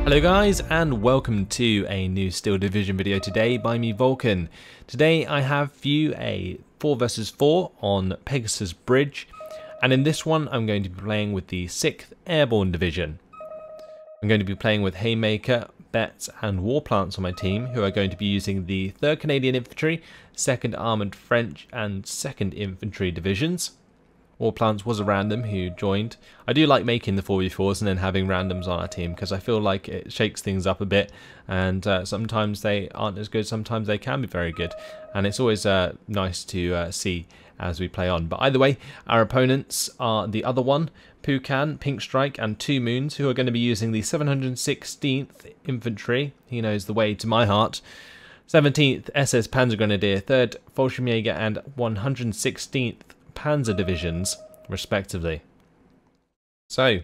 Hello guys, and welcome to a new Steel Division video today by me, Vulcan. Today I have for you a 4 vs 4 on Pegasus Bridge, and in this one I'm going to be playing with the 6th Airborne Division. I'm going to be playing with Haymaker, Bets and Warplants on my team, who are going to be using the 3rd Canadian Infantry, 2nd Armoured French and 2nd Infantry Divisions. Warplants was a random who joined. I do like making the 4v4s and then having randoms on our team because I feel like it shakes things up a bit, and sometimes they aren't as good, sometimes they can be very good, and it's always nice to see as we play on. But either way, our opponents are the other one, Pukan, Pink Strike and 2 Moons, who are going to be using the 716th Infantry, he knows the way to my heart, 17th SS Panzer Grenadier, 3rd Fallschirmjäger and 116th Panzer Divisions, respectively. So,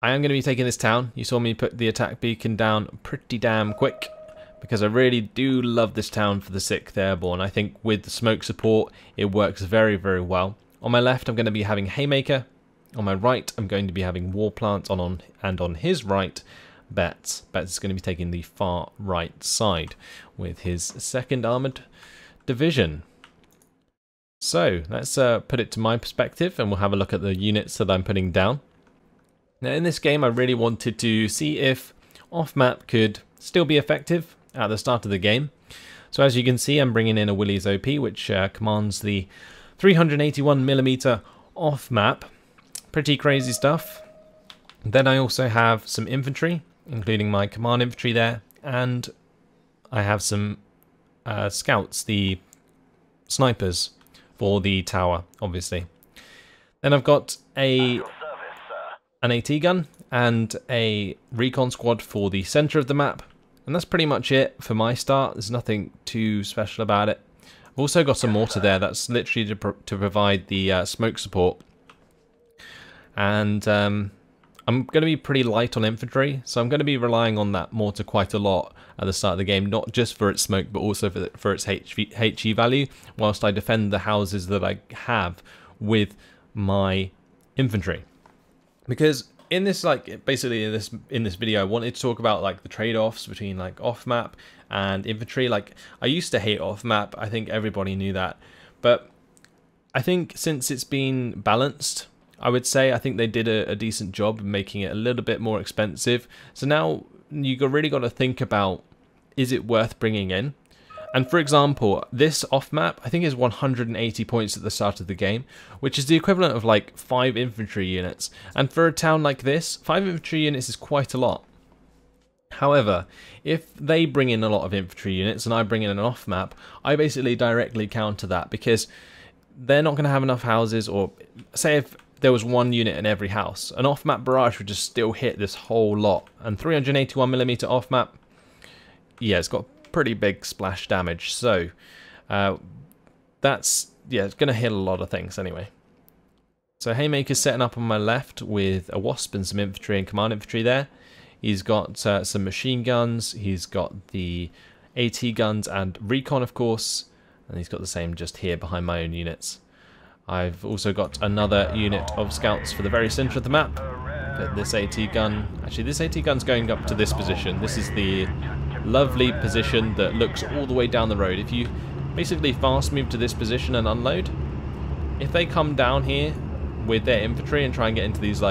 I am going to be taking this town. You saw me put the attack beacon down pretty damn quick, because I really do love this town for the 6th Airborne. I think with the smoke support, it works very, very well. On my left, I'm going to be having Haymaker. On my right, I'm going to be having Warplant, and on his right, Bets. Bets is going to be taking the far right side with his 2nd Armoured Division. So let's put it to my perspective and we'll have a look at the units that I'm putting down. Now in this game I really wanted to see if off-map could still be effective at the start of the game. So as you can see, I'm bringing in a Willys OP, which commands the 381mm off-map. Pretty crazy stuff. Then I also have some infantry, including my command infantry there, and I have some scouts, the snipers, for the tower, obviously. Then I've got an AT gun and a recon squad for the center of the map, and that's pretty much it for my start. There's nothing too special about it. I've also got a mortar there that's literally to provide the smoke support, and I'm going to be pretty light on infantry, so I'm going to be relying on that mortar quite a lot at the start of the game, not just for its smoke but also for its HE value, whilst I defend the houses that I have with my infantry. Because in this, basically in this video, I wanted to talk about the trade-offs between off-map and infantry. I used to hate off-map, I think everybody knew that, but I think since it's been balanced, I would say I think they did a decent job of making it a little bit more expensive. So now you really got to think about, is it worth bringing in? And for example, this off-map I think is 180 points at the start of the game, which is the equivalent of 5 infantry units. And for a town like this, 5 infantry units is quite a lot. However, if they bring in a lot of infantry units and I bring in an off-map, I basically directly counter that, because they're not going to have enough houses. Or say if there was 1 unit in every house, an off-map barrage would just still hit this whole lot. And 381mm off-map, yeah, it's got pretty big splash damage. So that's, yeah, it's going to hit a lot of things anyway. So Haymaker's setting up on my left with a Wasp and some infantry and command infantry there. He's got some machine guns, he's got the AT guns and recon, of course, and he's got the same just here behind my own units. I've also got another unit of scouts for the very center of the map. But this AT gun, actually this AT gun's going up to this position. This is the lovely position that looks all the way down the road. If you basically fast move to this position and unload, if they come down here with their infantry and try and get into these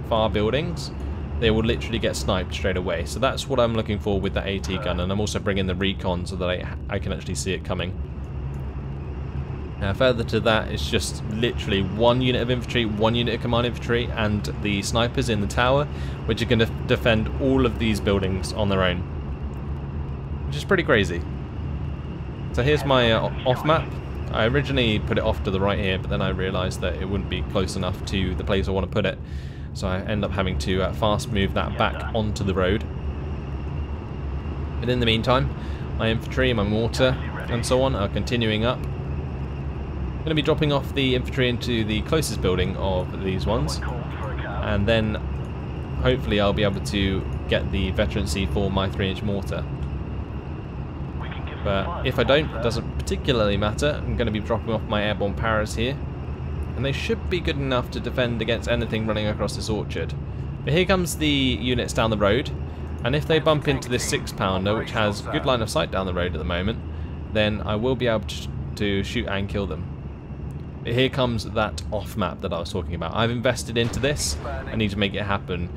far buildings, they will literally get sniped straight away. So that's what I'm looking for with the AT gun, and I'm also bringing the recon so that I can actually see it coming. Now further to that, it's just literally 1 unit of infantry, 1 unit of command infantry, and the snipers in the tower, which are going to defend all of these buildings on their own, which is pretty crazy. So here's my off map. I originally put it off to the right here, but then I realised that it wouldn't be close enough to the place I want to put it, so I end up having to fast move that back onto the road. But in the meantime, my infantry, my mortar and so on are continuing up. I'm going to be dropping off the infantry into the closest building of these ones, and then hopefully I'll be able to get the veterancy for my 3-inch mortar. But if I don't, it doesn't particularly matter. I'm going to be dropping off my airborne paras here, and they should be good enough to defend against anything running across this orchard. But here comes the units down the road, and if they bump into this 6-pounder, which has good line of sight down the road at the moment, then I will be able to shoot and kill them. But here comes that off-map that I was talking about. I've invested into this. I need to make it happen.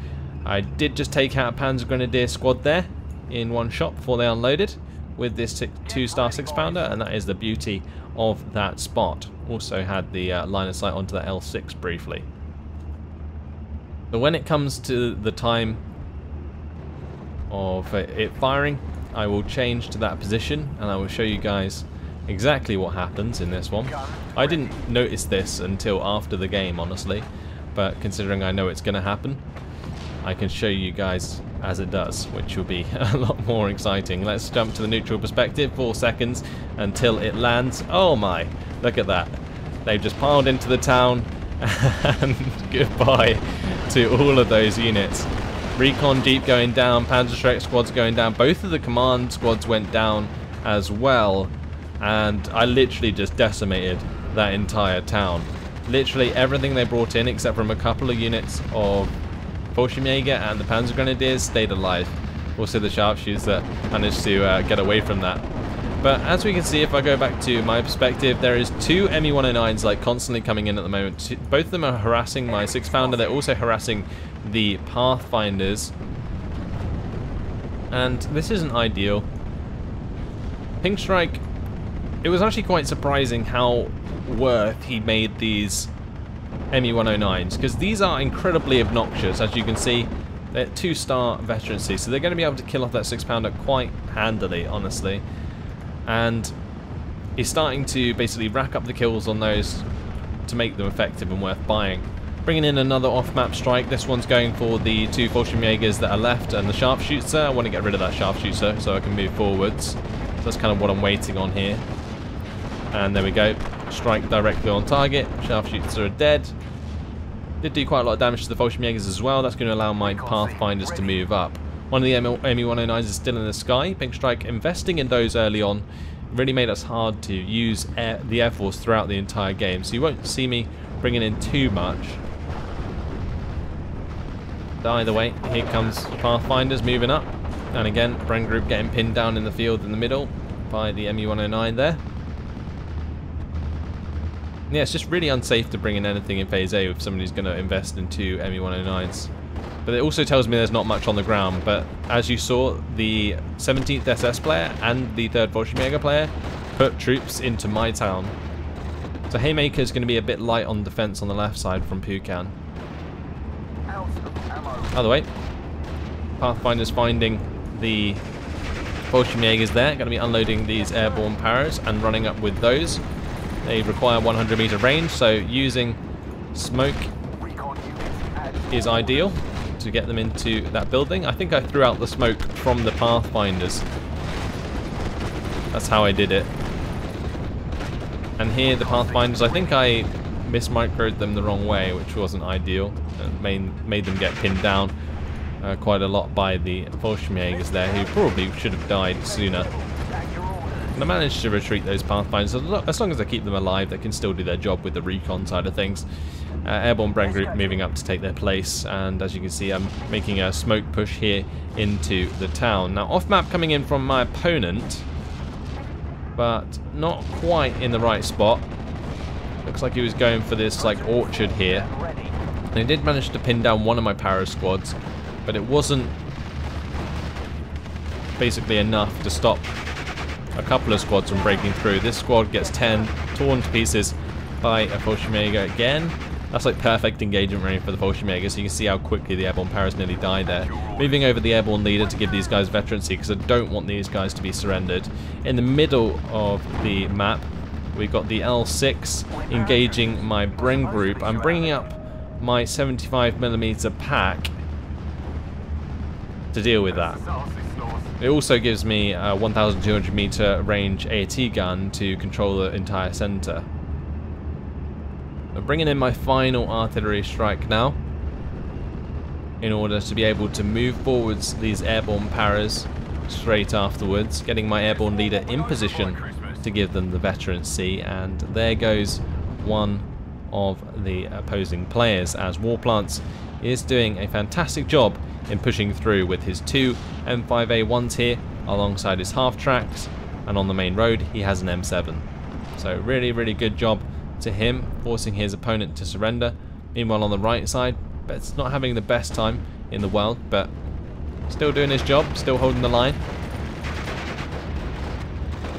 I did just take out a Panzer Grenadier squad there in one shot before they unloaded with this 2-star 6-pounder, and that is the beauty of that spot. Also had the line of sight onto that L6 briefly. But when it comes to the time of it firing, I will change to that position and I will show you guys exactly what happens in this one. I didn't notice this until after the game, honestly, but considering I know it's going to happen, I can show you guys as it does, which will be a lot more exciting. Let's jump to the neutral perspective, 4 seconds until it lands. Oh my, look at that. They've just piled into the town, and goodbye to all of those units. Recon Jeep going down, Panzerschreck squads going down, both of the command squads went down as well, and I literally just decimated that entire town. Literally everything they brought in, except from a couple of units of Fallschirmjäger and the Panzer Grenadiers, stayed alive. Also the sharpshooters that managed to get away from that. But as we can see, if I go back to my perspective, there is 2 ME-109s like constantly coming in at the moment. Both of them are harassing my 6-pounder. They're also harassing the Pathfinders. And this isn't ideal. Pink Strike, it was actually quite surprising how worth he made these ME-109s, because these are incredibly obnoxious. As you can see, they're 2-star veterancy, so they're going to be able to kill off that 6-pounder quite handily, honestly. And he's starting to basically rack up the kills on those to make them effective and worth buying. Bringing in another off-map strike. This one's going for the 2 Fallschirmjägers that are left and the sharpshooter. I want to get rid of that sharpshooter so I can move forwards. So that's kind of what I'm waiting on here. And there we go. Strike directly on target. Sharpshooters are dead. Did do quite a lot of damage to the Fallschirmjägers as well. That's going to allow my Pathfinders to move up. One of the ME-109s is still in the sky. Pink Strike investing in those early on really made us hard to use the Air Force throughout the entire game. So you won't see me bringing in too much. But either way, here comes Pathfinders moving up. And again, Bren Group getting pinned down in the field in the middle by the ME-109 there. Yeah, it's just really unsafe to bring in anything in Phase A if somebody's going to invest in 2 ME-109s. But it also tells me there's not much on the ground. But as you saw, the 17th SS player and the 3rd Fallschirmjäger player put troops into my town. So Haymaker is going to be a bit light on defense on the left side from Pukan. Either way, Pathfinder's finding the Fallschirmjägers there. Going to be unloading these airborne paras and running up with those. They require 100 meter range, so using smoke is ideal to get them into that building. I think I threw out the smoke from the Pathfinders. That's how I did it. And here the Pathfinders, I think I mismicroed them the wrong way, which wasn't ideal, and made them get pinned down quite a lot by the Fallschirmjägers there, who probably should have died sooner. And I managed to retreat those Pathfinders. As long as I keep them alive, they can still do their job with the recon side of things. Airborne Bren Group moving up to take their place, and as you can see, I'm making a smoke push here into the town. Now, off-map coming in from my opponent, but not quite in the right spot. Looks like he was going for this like orchard here. And he did manage to pin down one of my para squads, but it wasn't basically enough to stop a couple of squads from breaking through. This squad gets torn to pieces by a Fallschirmjäger again. That's like perfect engagement range for the Fallschirmjäger, so you can see how quickly the airborne paras nearly die there. Moving over the airborne leader to give these guys veterancy, because I don't want these guys to be surrendered. In the middle of the map, we've got the L6 engaging my Bren Group. I'm bringing up my 75mm pack to deal with that. It also gives me a 1,200 meter range AT gun to control the entire center. I'm bringing in my final artillery strike now in order to be able to move forwards these airborne paras straight afterwards, getting my airborne leader in position to give them the veterancy. And there goes one of the opposing players, as Warplants is doing a fantastic job in pushing through with his 2 M5A1s here alongside his half tracks, and on the main road he has an M7. So really good job to him, forcing his opponent to surrender. Meanwhile on the right side, Bet's not having the best time in the world, but still doing his job, still holding the line.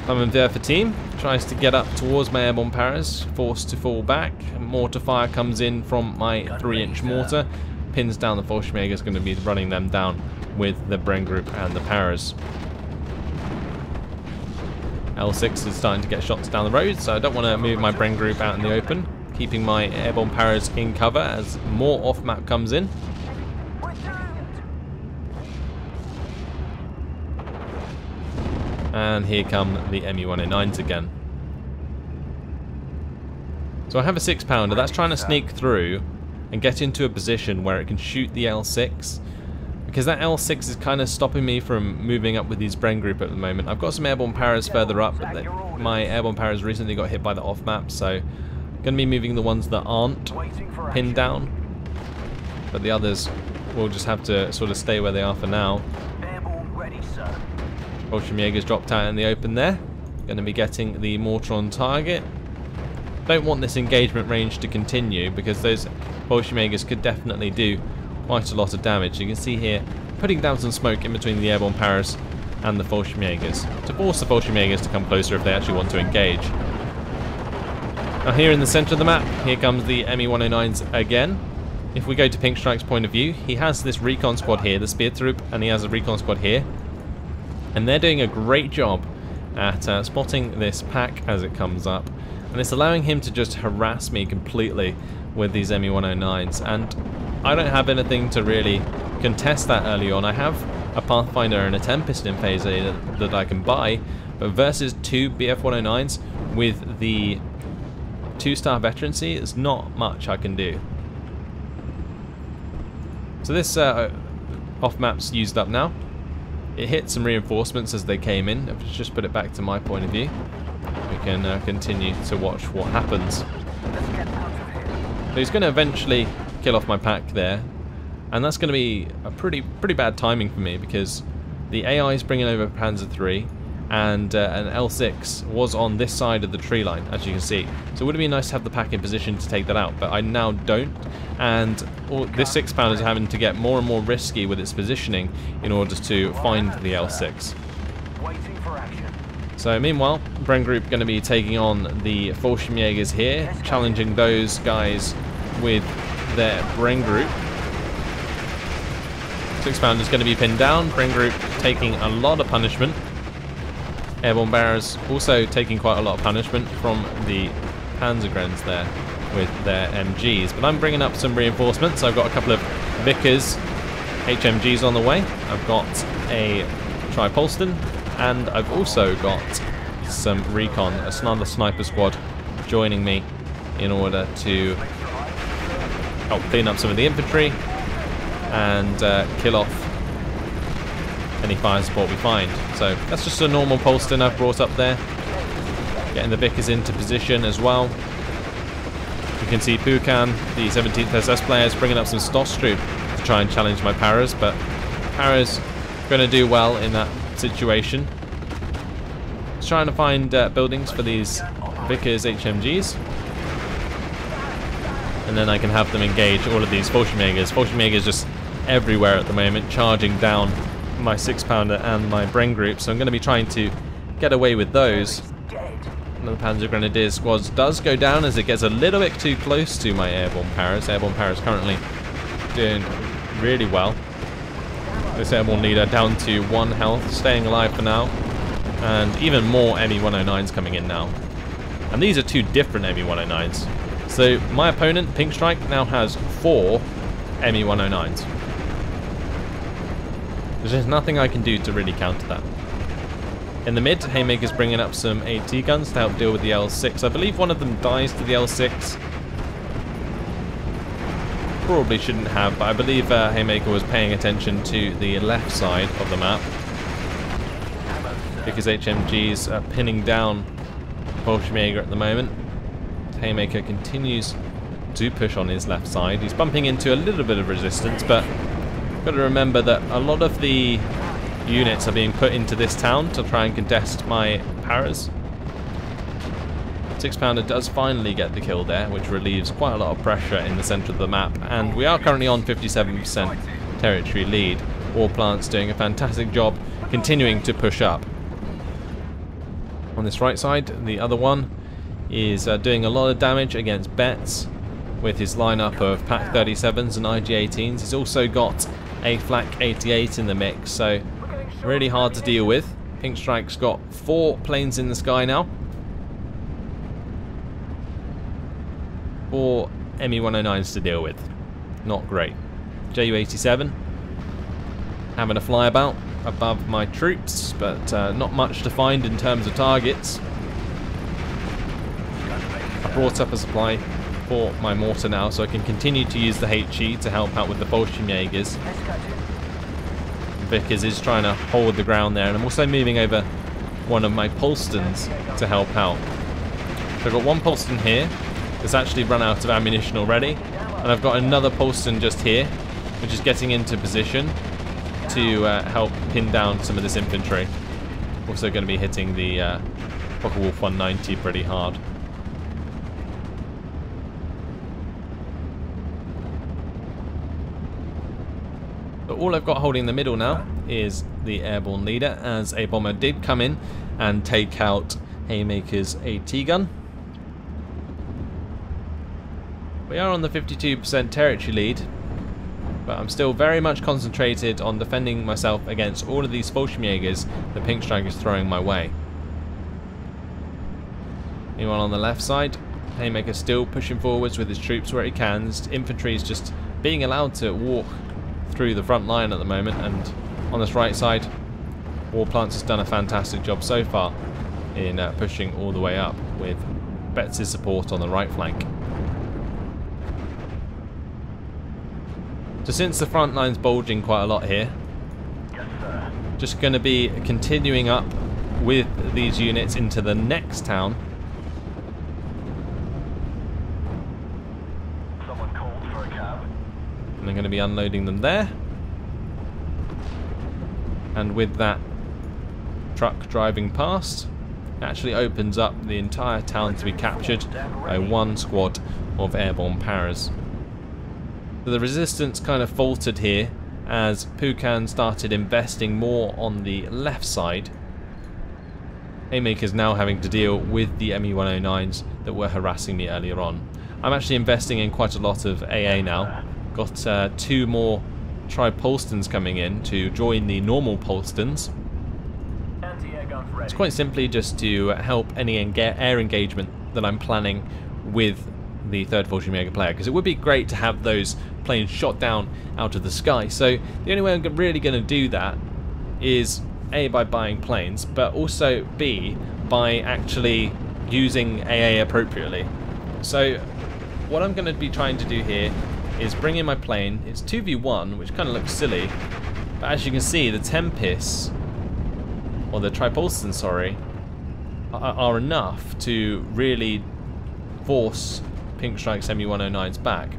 There team tries to get up towards my airborne paras, forced to fall back. Mortar fire comes in from my 3-inch mortar, pins down the Fallschirmjäger, is going to be running them down with the Bren group and the paras. L6 is starting to get shots down the road, so I don't want to move my Bren group out in the open, keeping my airborne paras in cover as more off-map comes in. And here come the ME-109s again. So I have a 6-pounder that's trying to sneak through and get into a position where it can shoot the L6, because that L6 is kind of stopping me from moving up with these Bren group at the moment. I've got some airborne paras further up, but my airborne paras recently got hit by the off-map, so I'm going to be moving the ones that aren't pinned down, but the others will just have to sort of stay where they are for now. Fallschirmjäger's dropped out in the open there. Going to be getting the mortar on target. Don't want this engagement range to continue, because those Fallschirmjägers could definitely do quite a lot of damage. You can see here, putting down some smoke in between the airborne paras and the Fallschirmjägers to force the Fallschirmjägers to come closer if they actually want to engage. Now here in the centre of the map, here comes the ME-109s again. If we go to Pink Strike's point of view, he has this recon squad here, the Speertrupp, and he has a recon squad here. And they're doing a great job at spotting this pack as it comes up. And it's allowing him to just harass me completely with these ME-109s. And I don't have anything to really contest that early on. I have a Pathfinder and a Tempest in Phase A that I can buy. But versus 2 BF-109s with the 2-star veterancy, it's not much I can do. So this off-map's used up now. It hit some reinforcements as they came in. If we just put it back to my point of view, we can continue to watch what happens. So he's going to eventually kill off my pack there, and that's going to be a pretty bad timing for me, because the AI is bringing over Panzer III, and an L6 was on this side of the tree line, as you can see. So it would have been nice to have the pack in position to take that out, but I now don't. And this 6-pounder is having to get more and more risky with its positioning in order to find the L6. So meanwhile, Bren group going to be taking on the Fallschirmjägers here, challenging those guys with their Bren group. 6-pounder is going to be pinned down, Bren group taking a lot of punishment. Airborne barrers also taking quite a lot of punishment from the Panzergrens there with their MGs. But I'm bringing up some reinforcements. I've got a couple of Vickers HMGs on the way. I've got a Tripolston, and I've also got some recon, another sniper squad joining me in order to help clean up some of the infantry and kill off any fire support we find. So that's just a normal Polston I've brought up there, getting the Vickers into position as well. You can see Pukan, the 17th SS player, is bringing up some Stosstroop to try and challenge my paras, but paras going to do well in that situation. Just trying to find buildings for these Vickers HMGs, and then I can have them engage all of these Fallschirmjägers. Fallschirmjägers just everywhere at the moment, charging down my 6-pounder and my Bren group, so I'm going to be trying to get away with those. And the Panzer Grenadier squads does go down as it gets a little bit too close to my airborne paras. Airborne paras currently doing really well. This airborne leader down to 1 health, staying alive for now, and even more ME-109s coming in now. And these are 2 different ME-109s. So my opponent, Pink Strike, now has 4 ME-109s. There's nothing I can do to really counter that. In the mid, Haymaker's bringing up some AT guns to help deal with the L6. I believe one of them dies to the L6. Probably shouldn't have, but I believe Haymaker was paying attention to the left side of the map, because HMGs are pinning down Fallschirmjäger at the moment. Haymaker continues to push on his left side. He's bumping into a little bit of resistance, but got to remember that a lot of the units are being put into this town to try and contest my paras. 6-pounder does finally get the kill there, which relieves quite a lot of pressure in the centre of the map, and we are currently on 57% territory lead. War Plant's doing a fantastic job continuing to push up. On this right side, the other one is doing a lot of damage against Betts with his lineup of Pack 37s and IG-18s. He's also got a Flak 88 in the mix, so really hard to deal with. Pink Strike's got 4 planes in the sky now. 4 ME-109s to deal with. Not great. Ju-87 having a flyabout above my troops, but not much to find in terms of targets. I brought up a supply for my mortar now, so I can continue to use the HE to help out with the Fallschirmjägers. Vickers is trying to hold the ground there, and I'm also moving over one of my Polstons to help out. So I've got one Polston here that's actually run out of ammunition already, and I've got another Polston just here, which is getting into position to help pin down some of this infantry. Also going to be hitting the Focke-Wulf 190 pretty hard. But all I've got holding the middle now is the airborne leader, as a bomber did come in and take out Haymaker's AT gun. We are on the 52% territory lead, but I'm still very much concentrated on defending myself against all of these Fallschirmjägers that Pink Strike is throwing my way. Meanwhile on the left side, Haymaker still pushing forwards with his troops where he can. Infantry is just being allowed to walk through the front line at the moment, and on this right side, War Plants has done a fantastic job so far in pushing all the way up with Betts' support on the right flank. So since the front line's bulging quite a lot here, just going to be continuing up with these units into the next town. Someone called for a cab. And I'm going to be unloading them there. And with that truck driving past, it actually opens up the entire town to be captured by one squad of airborne paras. So the resistance kind of faltered here as Pukan started investing more on the left side. Haymaker's now having to deal with the ME-109s that were harassing me earlier on. I'm actually investing in quite a lot of AA now. Got 2 more Tri-Polstons coming in to join the normal Polstons. It's quite simply just to help any air engagement that I'm planning with the 3rd Fallschirmjäger player, because it would be great to have those planes shot down out of the sky. So the only way I'm really going to do that is A, by buying planes, but also B, by actually using AA appropriately. So what I'm going to be trying to do here is bring in my plane. It's 2v1, which kind of looks silly, but as you can see, the Tempests, or the Tri-Polstons, sorry, are enough to really force Pink Strike's ME-109s back.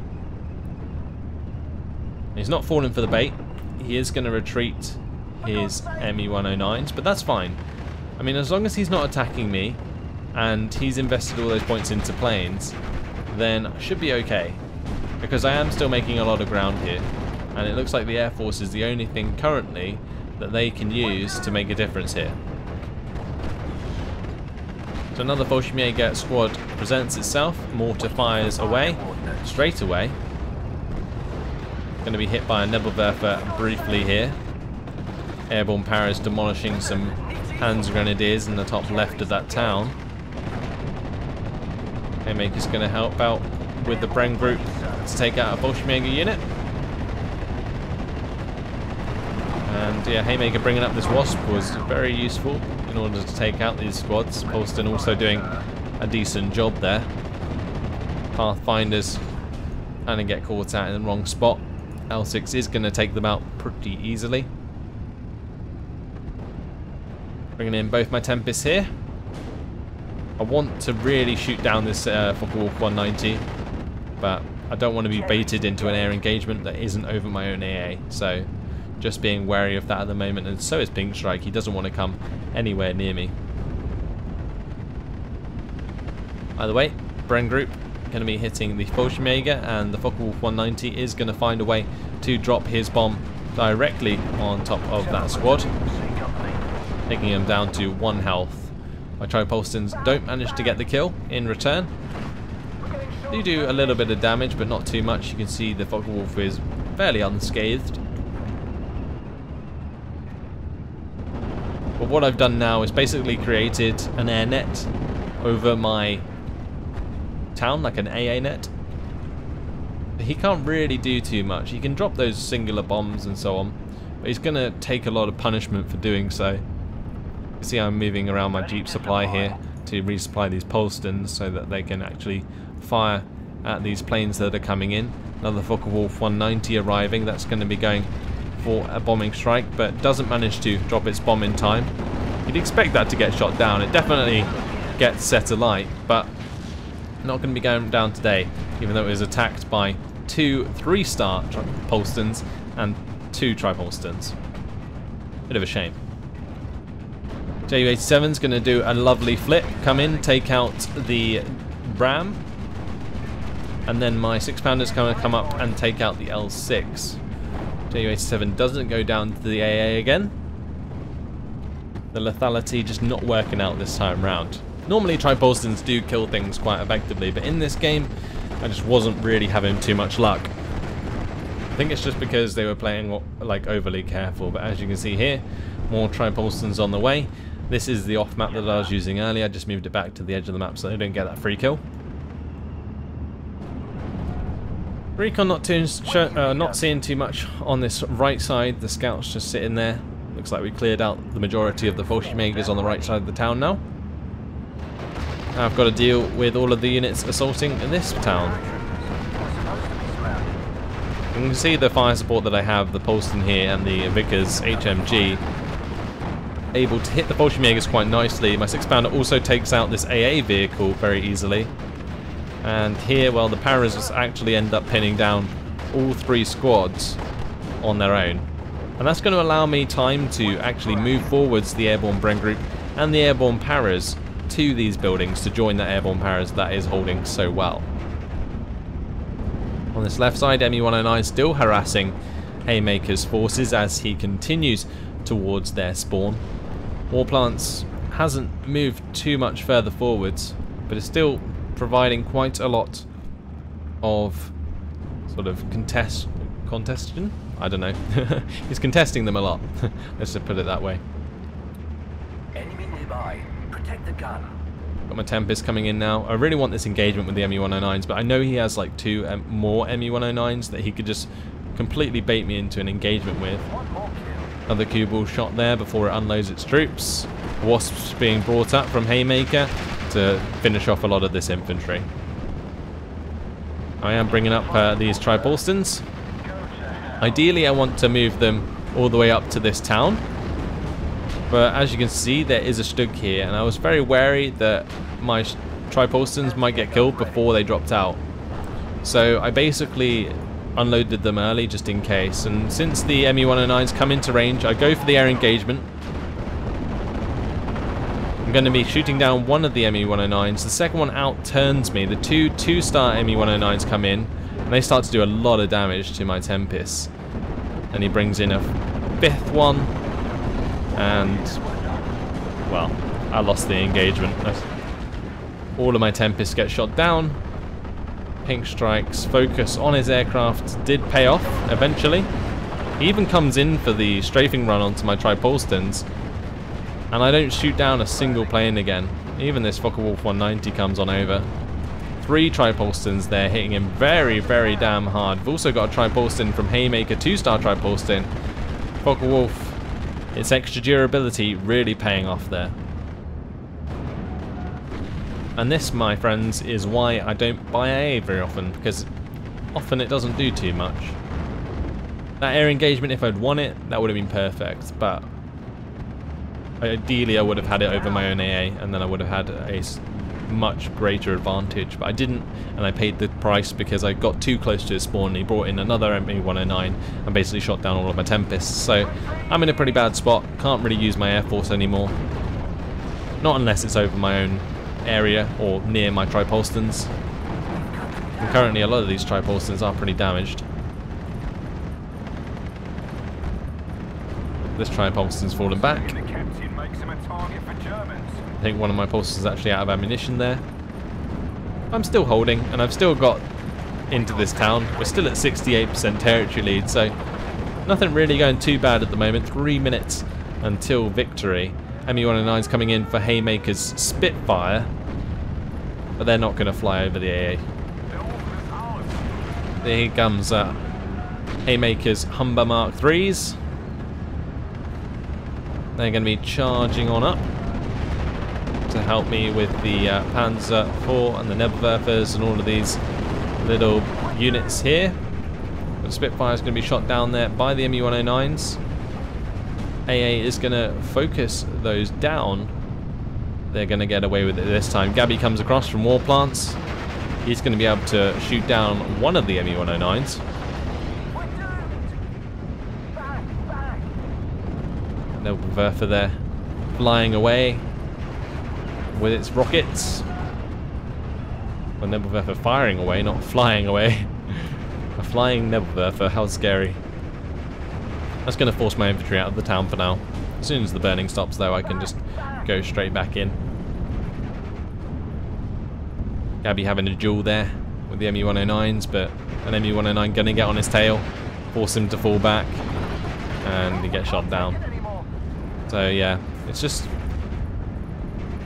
He's not falling for the bait. He is going to retreat his ME-109s, but that's fine. I mean, as long as he's not attacking me and he's invested all those points into planes, then I should be okay, because I am still making a lot of ground here, and it looks like the Air Force is the only thing currently that they can use to make a difference here. So another Fallschirmjäger squad presents itself. Mortar fires away, straight away. Going to be hit by a Nebelwerfer briefly here. Airborne paras demolishing some Hans Grenadiers in the top left of that town. Haymaker's going to help out with the Bren group to take out a Fallschirmjäger unit. And yeah, Haymaker bringing up this Wasp was very useful in order to take out these squads. Polston also doing a decent job there. Pathfinders kind of get caught out in the wrong spot. L6 is going to take them out pretty easily. Bringing in both my Tempests here. I want to really shoot down this Focke-Wulf 190. but I don't want to be baited into an air engagement that isn't over my own AA, so just being wary of that at the moment, and so is Pink Strike. He doesn't want to come anywhere near me. Either way, Bren Group going to be hitting the Fallschirmjäger, and the Focke-Wulf 190 is going to find a way to drop his bomb directly on top of that squad, taking him down to 1 health. My Tripolstons don't manage to get the kill in return. They do a little bit of damage, but not too much. You can see the Focke-Wulf is fairly unscathed. But what I've done now is basically created an air net over my town, like an AA net. He can't really do too much. He can drop those singular bombs and so on, but he's going to take a lot of punishment for doing so. You see I'm moving around my Jeep supply here to resupply these Polstons so that they can actually fire at these planes that are coming in. Another Focke-Wulf 190 arriving. That's going to be going for a bombing strike, but doesn't manage to drop its bomb in time. You'd expect that to get shot down. It definitely gets set alight, but not going to be going down today, even though it was attacked by 2 3-star Polstons and 2 Tripolstons. Bit of a shame. Ju-87's going to do a lovely flip, come in, take out the Ram, and then my 6-pounder's going to come up and take out the L6. Ju-87 doesn't go down to the AA again. The lethality just not working out this time round. Normally Tripolstons do kill things quite effectively, but in this game I just wasn't really having too much luck. I think it's just because they were playing like overly careful, but as you can see here, more Tripolstons on the way. This is the off map that I was using earlier. I just moved it back to the edge of the map so they don't get that free kill. Recon not seeing too much on this right side. The scouts just sitting there. Looks like we cleared out the majority of the Fallschirmjägers on the right side of the town now. I've got to deal with all of the units assaulting this town. You can see the fire support that I have, the Polston here and the Vickers HMG, able to hit the Fallschirmjägers quite nicely. My 6-pounder also takes out this AA vehicle very easily. And here, well, the Paras actually end up pinning down all 3 squads on their own. And that's going to allow me time to actually move forwards the Airborne Bren Group and the Airborne Paras to these buildings to join that Airborne Paras that is holding so well. On this left side, ME-109 still harassing Haymaker's forces as he continues towards their spawn. Warplants hasn't moved too much further forwards, but is still providing quite a lot of sort of contestation? I don't know. He's contesting them a lot. Let's just put it that way. Enemy nearby. Protect the gun. Got my Tempest coming in now. I really want this engagement with the ME-109s, but I know he has like 2 more ME-109s that he could just completely bait me into an engagement with. Another cue ball shot there before it unloads its troops. Wasps being brought up from Haymaker to finish off a lot of this infantry. I am bringing up these Tripolstons. Ideally I want to move them all the way up to this town, but as you can see there is a Stug here, and I was very wary that my Tripolstons might get killed before they dropped out. So I basically unloaded them early just in case, and since the ME-109s come into range, I go for the air engagement. I'm going to be shooting down one of the ME-109s. The second one out turns me. The 2-star ME-109s come in, and they start to do a lot of damage to my Tempests. And he brings in a 5th one, and, well, I lost the engagement. All of my Tempests get shot down. Pink Strike's focus on his aircraft did pay off eventually. He even comes in for the strafing run onto my Tripolstons, and I don't shoot down a single plane again. Even this Focke-Wulf 190 comes on over. 3 Tripolstons there, hitting him very, very damn hard. We've also got a Tripolston from Haymaker, 2-star Tripolston. Focke-Wulf, its extra durability really paying off there. And this, my friends, is why I don't buy AA very often, because often it doesn't do too much. That air engagement, if I'd won it, that would have been perfect, but ideally I would have had it over my own AA, and then I would have had a much greater advantage, but I didn't, and I paid the price because I got too close to his spawn and he brought in another ME-109 and basically shot down all of my Tempests. So I'm in a pretty bad spot, can't really use my Air Force anymore. Not unless it's over my own area or near my Tripolstons. And currently a lot of these Tripolstons are pretty damaged. This Tripolston's fallen back. I think one of my pulses is actually out of ammunition there. I'm still holding, and I've still got into this town. We're still at 68% territory lead, so nothing really going too bad at the moment. 3 minutes until victory. ME-109's coming in for Haymaker's Spitfire, but they're not going to fly over the AA. Here comes Haymaker's Humber Mark 3s. They're going to be charging on up to help me with the Panzer IV and the Nebelwerfers and all of these little units here. The Spitfire is going to be shot down there by the ME-109s. AA is going to focus those down. They're going to get away with it this time. Gabby comes across from Warplants. He's going to be able to shoot down one of the ME-109s. Nebelwerfer there flying away with its rockets. Well, Nebelwerfer firing away, not flying away. A flying Nebelwerfer, how scary. That's going to force my infantry out of the town for now. As soon as the burning stops though, I can just go straight back in. Gabby having a duel there with the ME-109s, but an ME-109 going to get on his tail, force him to fall back, and he gets shot down. So yeah, it's just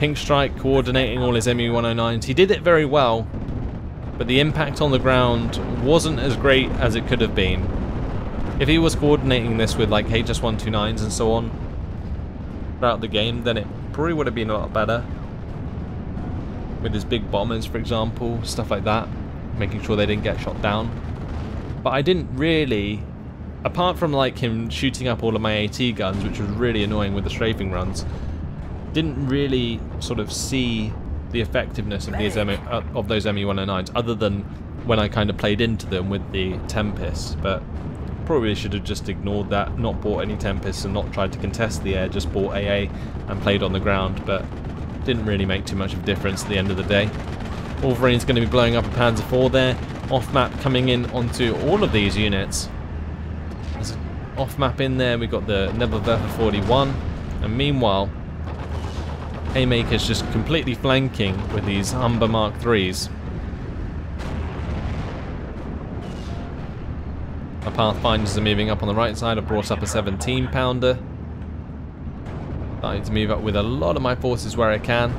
Pink Strike coordinating all his ME-109s. He did it very well, but the impact on the ground wasn't as great as it could have been. If he was coordinating this with like HS-129s and so on throughout the game, then it probably would have been a lot better. With his big bombers, for example, stuff like that, making sure they didn't get shot down. But I didn't really, apart from like him shooting up all of my AT guns, which was really annoying with the strafing runs, didn't really sort of see the effectiveness of these of those ME-109s, other than when I kind of played into them with the Tempest. But probably should have just ignored that, not bought any Tempests and not tried to contest the air, just bought AA and played on the ground. But didn't really make too much of a difference at the end of the day. Wolverine's going to be blowing up a Panzer IV there. Off-map coming in onto all of these units. There's an off-map in there. We've got the Nebelwerfer 41. And meanwhile, Haymaker's just completely flanking with these Humber Mark 3s. My Pathfinders are moving up on the right side. I brought up a 17-pounder. Starting to move up with a lot of my forces where I can.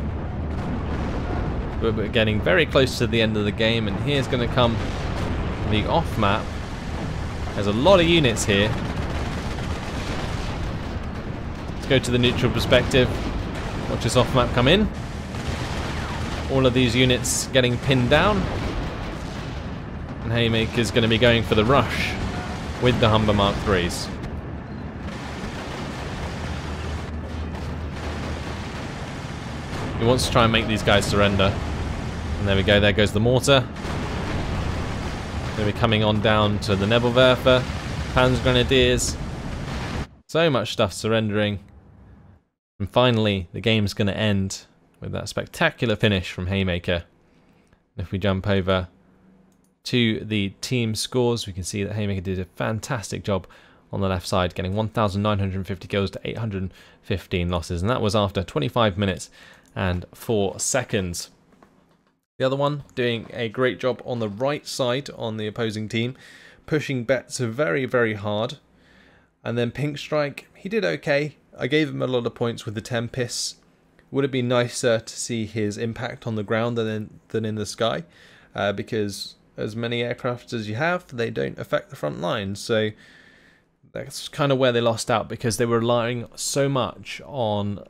But we're getting very close to the end of the game, and here's going to come the off-map. There's a lot of units here. Let's go to the neutral perspective. Watch this off-map come in. All of these units getting pinned down. And Haymaker's going to be going for the rush with the Humber Mark 3s. He wants to try and make these guys surrender. And there we go, there goes the mortar. They'll be coming on down to the Nebelwerfer, Panzergrenadiers. So much stuff surrendering. And finally, the game's going to end with that spectacular finish from Haymaker. And if we jump over to the team scores, we can see that Haymaker did a fantastic job on the left side, getting 1,950 kills to 815 losses. And that was after 25 minutes and 4 seconds. The other one doing a great job on the right side on the opposing team, pushing bets very, very hard. And then Pink Strike, he did okay. I gave him a lot of points with the Tempests. Would have been nicer to see his impact on the ground than in the sky, because as many aircraft as you have, they don't affect the front line. So that's kind of where they lost out, because they were relying so much on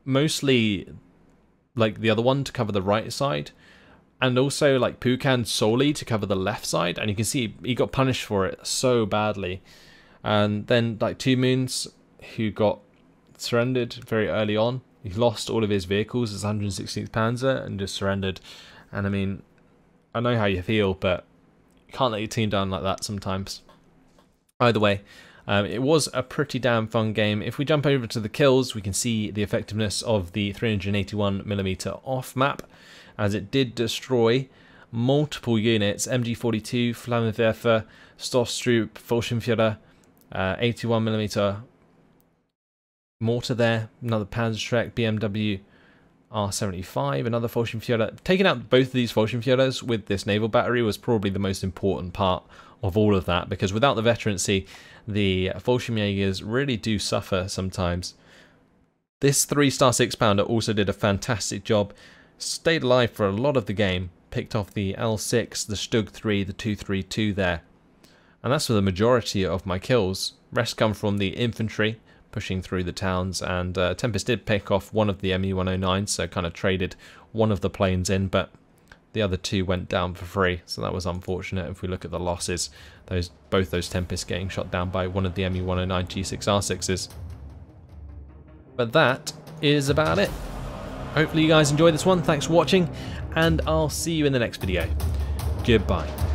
mostly like the other one to cover the right side, and also like Pukan solely to cover the left side, and you can see he got punished for it so badly. And then like Two Moons, who got surrendered very early on, He lost all of his vehicles, his 116th Panzer, and just surrendered. And I mean, I know how you feel, but you can't let your team down like that sometimes. Either way, it was a pretty damn fun game. If we jump over to the kills, we can see the effectiveness of the 381mm off map, as it did destroy multiple units: MG42, Flammenwerfer, Stoffstrup, Fallschirmjäger, 81mm mortar there, another Panzerschreck, BMW R75, another Fallschirmjäger. Taking out both of these Fallschirmjägers with this naval battery was probably the most important part of all of that, because without the veterancy, the Fallschirmjägers really do suffer sometimes. This 3-star 6-pounder also did a fantastic job, stayed alive for a lot of the game, picked off the L6, the Stug 3, the 232 there. And that's for the majority of my kills. Rest come from the infantry, pushing through the towns, and Tempest did pick off one of the ME-109s, so kind of traded one of the planes in, but the other two went down for free, so that was unfortunate. If we look at the losses, both those Tempests getting shot down by one of the ME-109 G6R6s. But that is about it. Hopefully you guys enjoyed this one. Thanks for watching, and I'll see you in the next video. Goodbye.